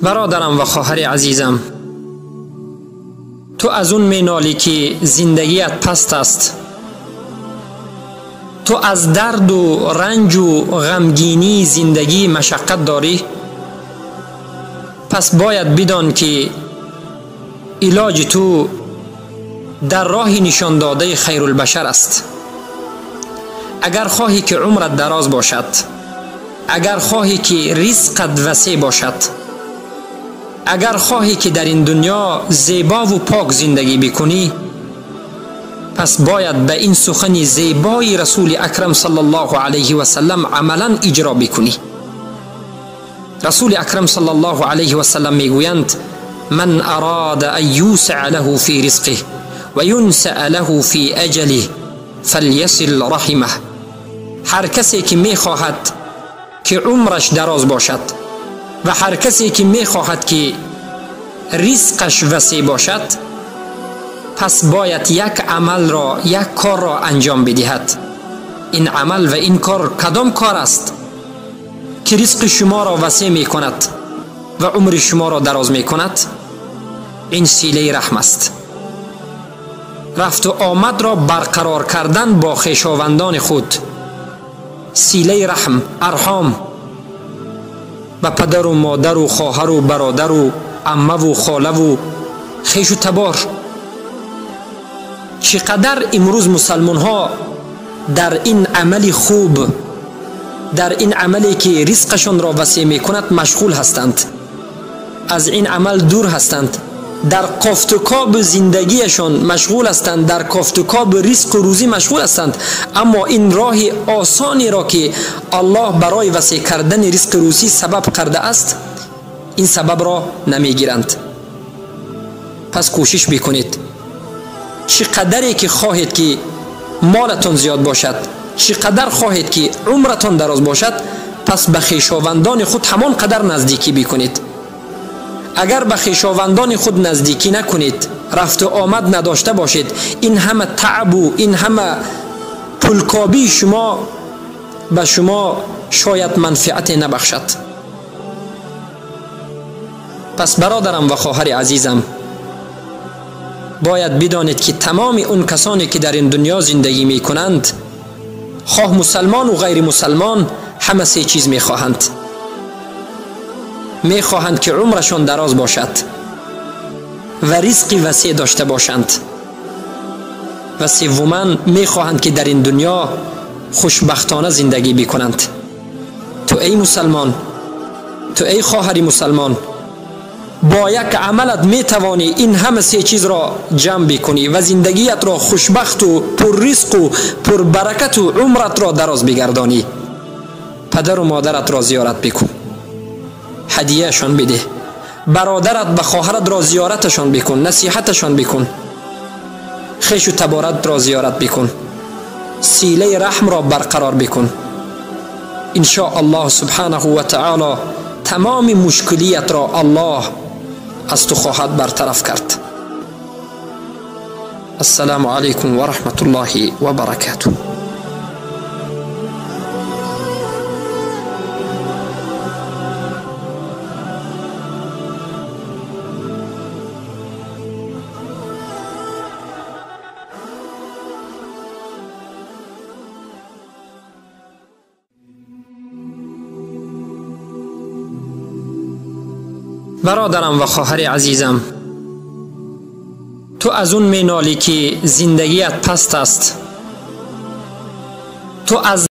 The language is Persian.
برادرم و خواهر عزیزم، تو از اون مینالی که زندگیت پست است، تو از درد و رنج و غمگینی زندگی مشقت داری، پس باید بدان که علاج تو در راه نشان داده خیر البشر است. اگر خواهی که عمرت دراز باشد، اگر خواهی که رزقت وسیع باشد، اگر خواهی که در این دنیا زیبا و پاک زندگی بکنی، پس باید به این سخن زیبای رسول اکرم صلی الله علیه و سلم عملا اجرا بکنی. رسول اکرم صلی الله علیه و سلم میگویند: من اراد ان یوسع له فی رزقه و ینسع له فی اجله فلیصل رحمه. هر کسی که میخواهد که عمرش دراز باشد و هر کسی که میخواهد که رزقش وسیع باشد، پس باید یک عمل را، یک کار را انجام بدهد. این عمل و این کار کدام کار است که رزق شما را وسیع می کند و عمر شما را دراز می کند؟ این صله رحم است. رفت و آمد را برقرار کردن با خویشاوندان خود، صله رحم، ارحام، با پدر و مادر و خواهر و برادر و عمه و خاله و خویش و تبار. چقدر امروز مسلمان ها در این عمل خوب، در این عملی که رزقشان را وسیع می کند مشغول هستند، از این عمل دور هستند، در کافت و کاب زندگیشان مشغول هستند، در کافت و کاب رزق و روزی مشغول هستند، اما این راه آسانی را که الله برای وسیع کردن رزق روزی سبب کرده است، این سبب را نمیگیرند. پس کوشش بکنید، چقدری که خواهید که مالتون زیاد باشد، چقدر خواهید که عمرتون دراز باشد، پس به خویشاوندان خود همان قدر نزدیکی بکنید. اگر به خویشاوندان خود نزدیکی نکنید، رفت و آمد نداشته باشید، این همه تعب و این همه پولکابی شما به شما شاید منفعت نبخشد. پس برادرم و خواهر عزیزم، باید بدانید که تمام اون کسانی که در این دنیا زندگی می کنند، خواه مسلمان و غیر مسلمان، همه سه چیز می خواهند. می خواهند که عمرشان دراز باشد و رزق وسیع داشته باشند، و سوماً می خواهند که در این دنیا خوشبختانه زندگی بکنند. تو ای مسلمان، تو ای خواهر مسلمان، با یک عملت می توانی این همه سه چیز را جمع بکنی و زندگیت را خوشبخت و پر رزق و پر برکت و عمرت را دراز بگردانی. پدر و مادرت را زیارت بکن، هدیهشان بده. برادرت و خواهرت را زیارتشان بکن، نصیحتشان بکن. خویش و تبارت را زیارت بکن، صله رحم را برقرار بکن. ان شاء الله سبحانه و تعالی تمام مشکلیت را الله از تو خواهد برطرف کرد. السلام علیکم و رحمت الله و برکاته. برادرم و خواهر عزیزم، تو از اون مینالی که زندگیت پست است، تو از